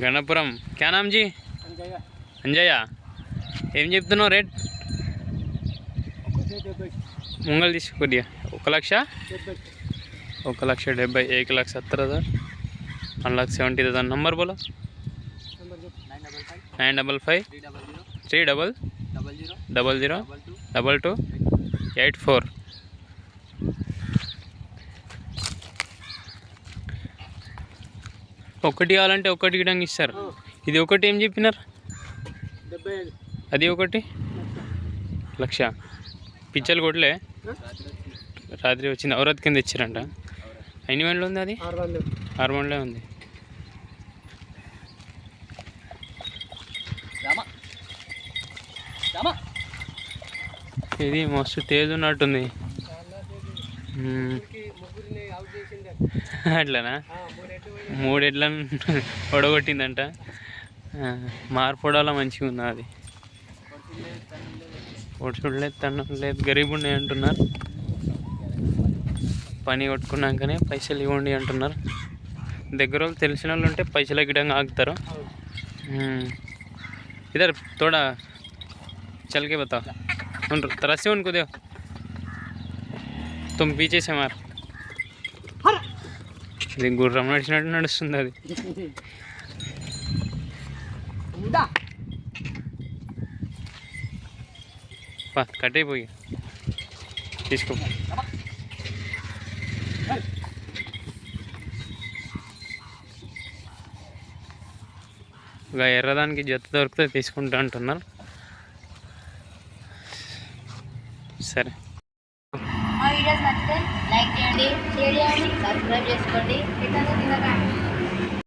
గణపురం క్యా నామ్ జీ? అంజయ్య. ఏం చెప్తున్నావు రేట్? ముంగల్ తీసి కొద్దిగా 1,70,000 1,70,000 1,70,000 1,70,000 नंबर बोलो 955 300 22 84. ఒకటి కావాలంటే ఒకటి గిడంగా ఇస్తారు. ఇది ఒకటి ఏం చెప్పినారు? అది ఒకటి 1,00,000. పిచ్చలు కొట్టలే రాత్రి వచ్చింది. ఔరత్ కింద ఇచ్చారంట. ఎన్ని మందిలో ఉంది అది? 6 మందిలో ఉంది. ఇది మస్తు తేజ్ ఉన్నట్టుంది. అట్లనా? 3 ఎడ్లను ఒడగొట్టిందంట. మార్పొడాల మంచిగా ఉంది అది. ఒడ్చులేదు తన్నం లేదు, గరీబ్ ఉన్నాయి అంటున్నారు. పని కొట్టుకున్నాకనే పైసలు ఇవ్వండి అంటున్నారు. దగ్గర వాళ్ళు తెలిసిన వాళ్ళు ఉంటే పైసల గిడంగా ఆగుతారు. इधर थोड़ा चल के बताओ. तरह से उनको दो. तुम पीछे से मार. ఇది గుర్రం నడిచినట్టు నడుస్తుంది అది. కట్టయిపోయి తీసుకో. ఇక ఎర్రదానికి జత దొరికితే తీసుకుంటా అంటున్నారు. సరే, మా వీడియోస్ నచ్చితే లైక్ చేయండి, షేర్ చేయండి, సబ్స్క్రైబ్ చేసుకోండి.